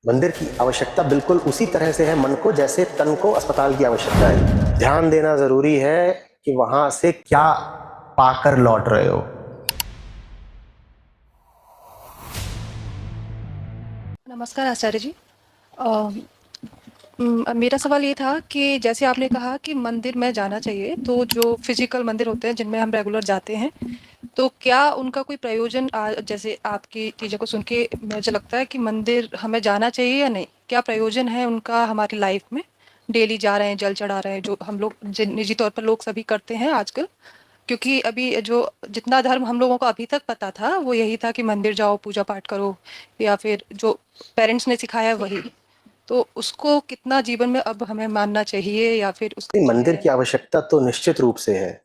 मंदिर की आवश्यकता बिल्कुल उसी तरह से है मन को जैसे तन को अस्पताल की आवश्यकता है। ध्यान देना जरूरी है कि वहां से क्या पाकर लौट रहे हो। नमस्कार आचार्य जी। अ, मेरा सवाल ये था कि जैसे आपने कहा कि मंदिर में जाना चाहिए, तो जो फिजिकल मंदिर होते हैं जिनमें हम रेगुलर जाते हैं, तो क्या उनका कोई प्रयोजन जैसे आपकी चीज़ों को सुन के मुझे लगता है कि मंदिर हमें जाना चाहिए या नहीं? क्या प्रयोजन है उनका हमारी लाइफ में? डेली जा रहे हैं, जल चढ़ा रहे हैं, जो हम लोग निजी तौर पर लोग सभी करते हैं आजकल। क्योंकि अभी जो जितना धर्म हम लोगों को अभी तक पता था वो यही था कि मंदिर जाओ, पूजा पाठ करो, या फिर जो पेरेंट्स ने सिखाया वही। तो उसको कितना जीवन में अब हमें मानना चाहिए या फिर उसका नहीं, क्या मंदिर है? की आवश्यकता तो निश्चित रूप से है।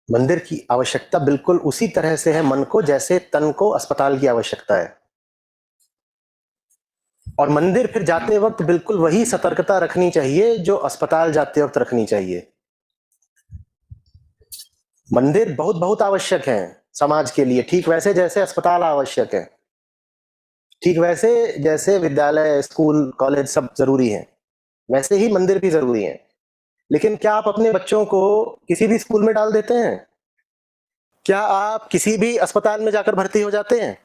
मंदिर की आवश्यकता बिल्कुल उसी तरह से है मन को जैसे तन को अस्पताल की आवश्यकता है। और मंदिर फिर जाते वक्त बिल्कुल वही सतर्कता रखनी चाहिए जो अस्पताल जाते वक्त रखनी चाहिए। मंदिर बहुत बहुत आवश्यक है समाज के लिए, ठीक वैसे जैसे अस्पताल आवश्यक है, ठीक वैसे जैसे विद्यालय, स्कूल, कॉलेज सब जरूरी है, वैसे ही मंदिर भी जरूरी है। लेकिन क्या आप अपने बच्चों को किसी भी स्कूल में डाल देते हैं? क्या आप किसी भी अस्पताल में जाकर भर्ती हो जाते हैं?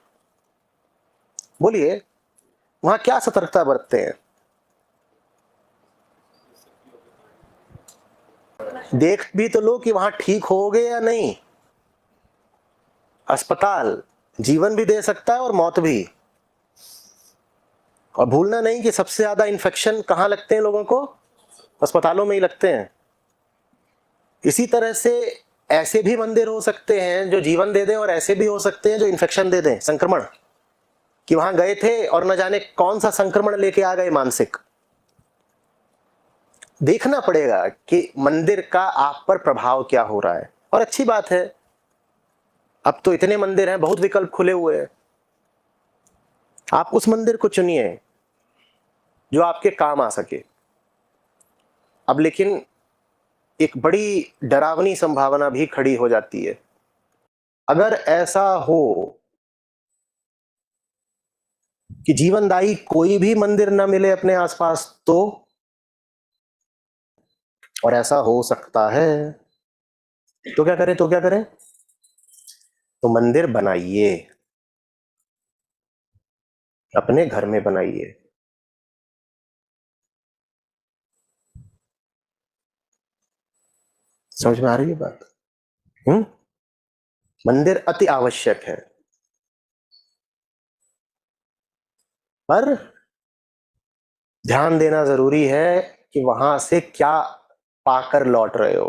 बोलिए, वहां क्या सतर्कता बरतते हैं? देख भी तो लो कि वहां ठीक होगे या नहीं। अस्पताल जीवन भी दे सकता है और मौत भी। और भूलना नहीं कि सबसे ज्यादा इन्फेक्शन कहां लगते हैं लोगों को? अस्पतालों में ही लगते हैं। इसी तरह से ऐसे भी मंदिर हो सकते हैं जो जीवन दे दें और ऐसे भी हो सकते हैं जो इन्फेक्शन दे दें, संक्रमण, कि वहां गए थे और न जाने कौन सा संक्रमण लेके आ गए मानसिक। देखना पड़ेगा कि मंदिर का आप पर प्रभाव क्या हो रहा है। और अच्छी बात है, अब तो इतने मंदिर हैं, बहुत विकल्प खुले हुए हैं। आप उस मंदिर को चुनिए जो आपके काम आ सके। अब लेकिन एक बड़ी डरावनी संभावना भी खड़ी हो जाती है। अगर ऐसा हो कि जीवनदायी कोई भी मंदिर न मिले अपने आसपास, और ऐसा हो सकता है, तो क्या करें? तो मंदिर बनाइए, अपने घर में बनाइए। समझ में आ रही है बात? हम्म। मंदिर अति आवश्यक है, पर ध्यान देना जरूरी है कि वहां से क्या पाकर लौट रहे हो।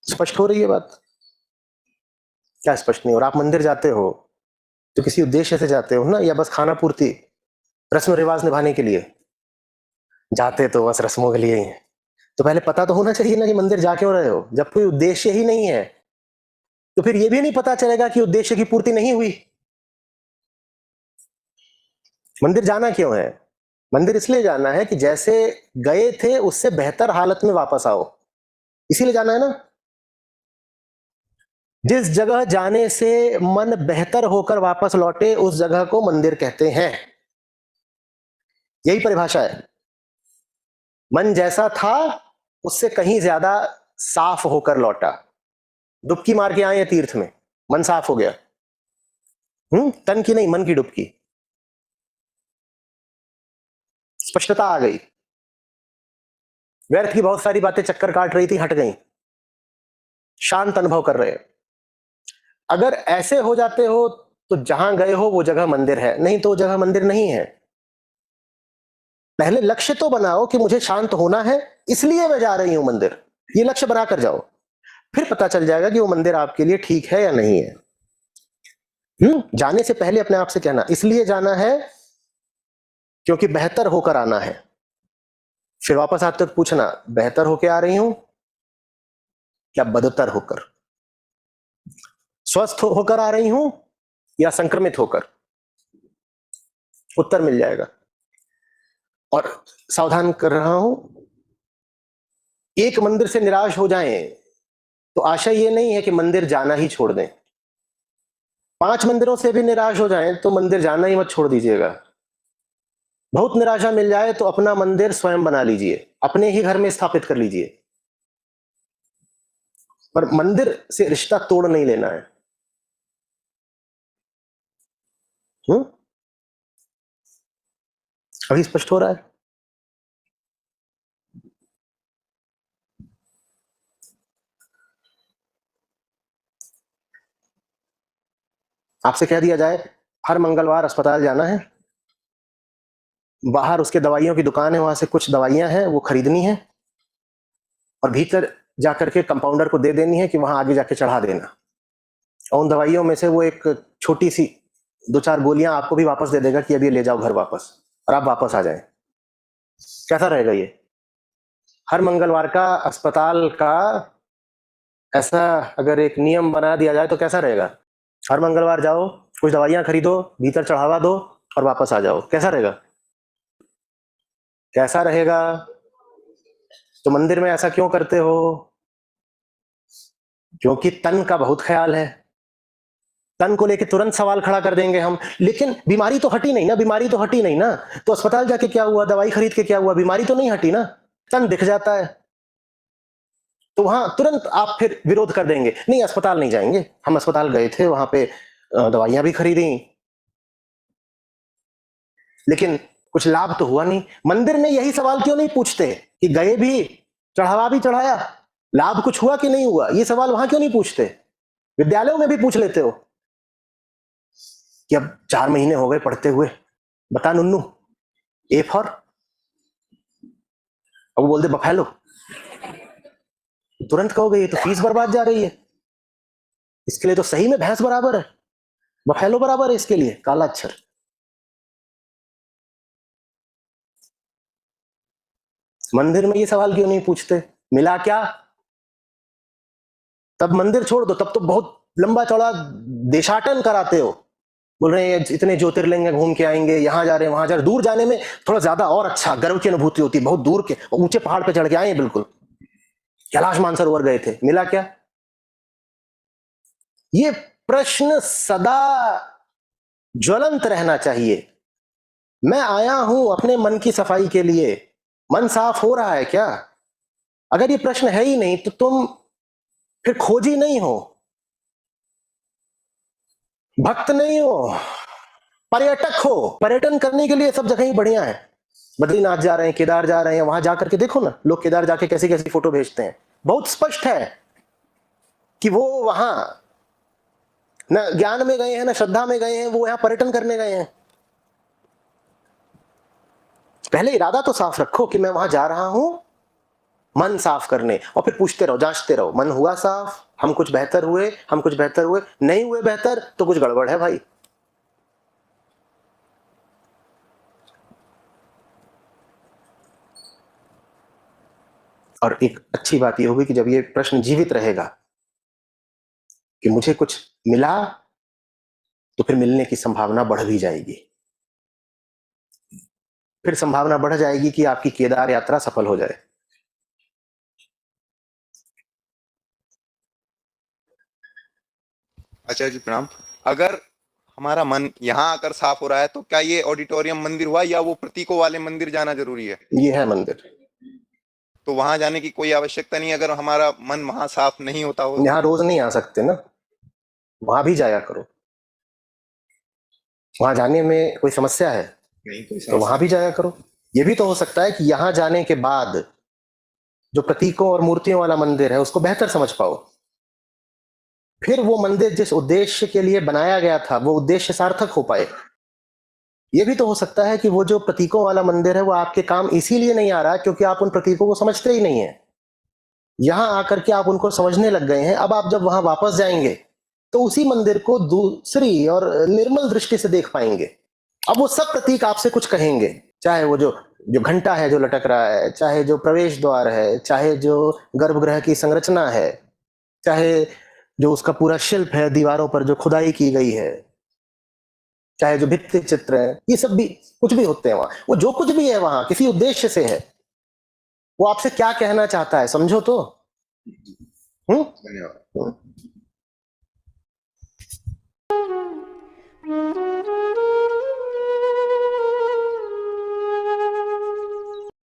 स्पष्ट हो रही है बात? क्या स्पष्ट नहीं हो रहा? आप मंदिर जाते हो तो किसी उद्देश्य से जाते हो ना, या बस खाना पूर्ति, रस्म रिवाज निभाने के लिए जाते? तो बस रस्मों के लिए ही है। तो पहले पता तो होना चाहिए ना कि मंदिर जा क्यों रहे हो। जब कोई उद्देश्य ही नहीं है तो फिर यह भी नहीं पता चलेगा कि उद्देश्य की पूर्ति नहीं हुई। मंदिर जाना क्यों है? मंदिर इसलिए जाना है कि जैसे गए थे उससे बेहतर हालत में वापस आओ, इसीलिए जाना है ना। जिस जगह जाने से मन बेहतर होकर वापस लौटे उस जगह को मंदिर कहते हैं। यही परिभाषा है। मन जैसा था उससे कहीं ज्यादा साफ होकर लौटा। डुबकी मार के आए तीर्थ में, मन साफ हो गया। तन की नहीं, मन की डुबकी। स्पष्टता आ गई, व्यर्थ की बहुत सारी बातें चक्कर काट रही थी, हट गई, शांत अनुभव कर रहे हैं। अगर ऐसे हो जाते हो तो जहां गए हो वो जगह मंदिर है, नहीं तो वो जगह मंदिर नहीं है। पहले लक्ष्य तो बनाओ कि मुझे शांत होना है, इसलिए मैं जा रही हूं मंदिर। ये लक्ष्य बना कर जाओ, फिर पता चल जाएगा कि वो मंदिर आपके लिए ठीक है या नहीं है। जाने से पहले अपने आप से कहना, इसलिए जाना है क्योंकि बेहतर होकर आना है। फिर वापस आते वक्त पूछना, बेहतर होकर आ रही हूं या बदतर होकर? स्वस्थ होकर आ रही हूं या संक्रमित होकर? उत्तर मिल जाएगा। और सावधान कर रहा हूं, एक मंदिर से निराश हो जाएं तो आशा ये नहीं है कि मंदिर जाना ही छोड़ दें। 5 मंदिरों से भी निराश हो जाएं तो मंदिर जाना ही मत छोड़ दीजिएगा। बहुत निराशा मिल जाए तो अपना मंदिर स्वयं बना लीजिए, अपने ही घर में स्थापित कर लीजिए, पर मंदिर से रिश्ता तोड़ नहीं लेना है। अभी स्पष्ट हो रहा है? आपसे कह दिया जाए हर मंगलवार अस्पताल जाना है, बाहर उसके दवाइयों की दुकान है, वहां से कुछ दवाइयां हैं वो खरीदनी है और भीतर जाकर के कंपाउंडर को दे देनी है कि वहां आगे जाके चढ़ा देना, और उन दवाइयों में से वो एक छोटी सी 2-4 गोलियां आपको भी वापस दे देगा कि अब ये ले जाओ घर वापस, और आप वापस आ जाएं। कैसा रहेगा ये? हर मंगलवार का अस्पताल का ऐसा अगर एक नियम बना दिया जाए तो कैसा रहेगा? हर मंगलवार जाओ, कुछ दवाइयां खरीदो, भीतर चढ़ावा दो और वापस आ जाओ। कैसा रहेगा? कैसा रहेगा? तो मंदिर में ऐसा क्यों करते हो? क्योंकि तन का बहुत ख्याल है। तन को लेके तुरंत सवाल खड़ा कर देंगे हम, लेकिन बीमारी तो हटी नहीं ना, बीमारी तो हटी नहीं ना, तो अस्पताल जाके क्या हुआ, दवाई खरीद के क्या हुआ, बीमारी तो नहीं हटी ना, तन दिख जाता है। तो वहां तुरंत आप फिर विरोध कर देंगे, नहीं अस्पताल नहीं जाएंगे, हम अस्पताल गए थे, वहां पे दवाइयां भी खरीदी, लेकिन कुछ लाभ तो हुआ नहीं। मंदिर में यही सवाल क्यों नहीं पूछते कि गए भी, चढ़ावा भी चढ़ाया, लाभ कुछ हुआ कि नहीं हुआ? ये सवाल वहां क्यों नहीं पूछते? विद्यालयों में भी पूछ लेते हो कि अब 4 महीने हो गए पढ़ते हुए, बता नुन्नू, ए फॉर, अब वो बोल दे बफेलो, तुरंत कहोगे ये तो फीस बर्बाद जा रही है, इसके लिए तो सही में भैंस बराबर है, बफेलो बराबर है इसके लिए, काला अक्षर। मंदिर में ये सवाल क्यों नहीं पूछते, मिला क्या? तब मंदिर छोड़ दो, तब तो बहुत लंबा चौड़ा देशाटन कराते हो, बोल रहे हैं इतने ज्योतिर्लिंग घूम के आएंगे, यहां जा रहे हैं वहां जा रहे हैं। दूर जाने में थोड़ा ज्यादा और अच्छा गर्व की अनुभूति होती है, बहुत दूर के ऊंचे पहाड़ पे चढ़ के आए, बिल्कुल कैलाश मानसरोवर गए थे, मिला क्या? ये प्रश्न सदा ज्वलंत रहना चाहिए। मैं आया हूं अपने मन की सफाई के लिए, मन साफ हो रहा है क्या? अगर ये प्रश्न है ही नहीं तो तुम फिर खोजी नहीं हो, भक्त नहीं हो, पर्यटक हो। पर्यटन करने के लिए सब जगह ही बढ़िया है, बद्रीनाथ जा रहे हैं, केदार जा रहे हैं, वहां जाकर के देखो ना, लोग केदार जाके कैसी कैसी फोटो भेजते हैं, बहुत स्पष्ट है कि वो वहां न ज्ञान में गए हैं, न श्रद्धा में गए हैं, वो यहां पर्यटन करने गए हैं। पहले इरादा तो साफ रखो कि मैं वहां जा रहा हूं मन साफ करने, और फिर पूछते रहो, जांचते रहो, मन हुआ साफ, हम कुछ बेहतर हुए, हम कुछ बेहतर हुए, नहीं हुए बेहतर तो कुछ गड़बड़ है भाई। और एक अच्छी बात यह होगी कि जब ये प्रश्न जीवित रहेगा कि मुझे कुछ मिला, तो फिर मिलने की संभावना बढ़ भी जाएगी, फिर संभावना बढ़ जाएगी कि आपकी केदार यात्रा सफल हो जाए। आचार्य जी प्रणाम। अगर हमारा मन यहाँ आकर साफ हो रहा है तो क्या ये ऑडिटोरियम मंदिर हुआ या वो प्रतीकों वाले मंदिर जाना जरूरी है? ये है मंदिर, तो वहां जाने की कोई आवश्यकता नहीं अगर हमारा मन वहां साफ नहीं होता हो? यहां रोज नहीं आ सकते ना, वहां भी जाया करो, वहां जाने में कोई समस्या है? नहीं कोई तो वहां भी जाया करो। ये भी तो हो सकता है कि यहां जाने के बाद जो प्रतीकों और मूर्तियों वाला मंदिर है उसको बेहतर समझ पाओ, फिर वो मंदिर जिस उद्देश्य के लिए बनाया गया था वो उद्देश्य सार्थक हो पाए। ये भी तो हो सकता है कि वो जो प्रतीकों वाला मंदिर है वो आपके काम इसीलिए नहीं आ रहा क्योंकि आप उन प्रतीकों को समझते ही नहीं है, यहां आकर के आप उनको समझने लग गए हैं। अब आप जब वहां वापस जाएंगे तो उसी मंदिर को दूसरी और निर्मल दृष्टि से देख पाएंगे। अब वो सब प्रतीक आपसे कुछ कहेंगे, चाहे वो जो जो घंटा है जो लटक रहा है, चाहे जो प्रवेश द्वार है, चाहे जो गर्भगृह की संरचना है, चाहे जो उसका पूरा शिल्प है, दीवारों पर जो खुदाई की गई है, चाहे जो भित्ति चित्र है, ये सब भी कुछ भी होते हैं वहां। वो जो कुछ भी है वहां किसी उद्देश्य से है, वो आपसे क्या कहना चाहता है समझो तो। धन्यवाद।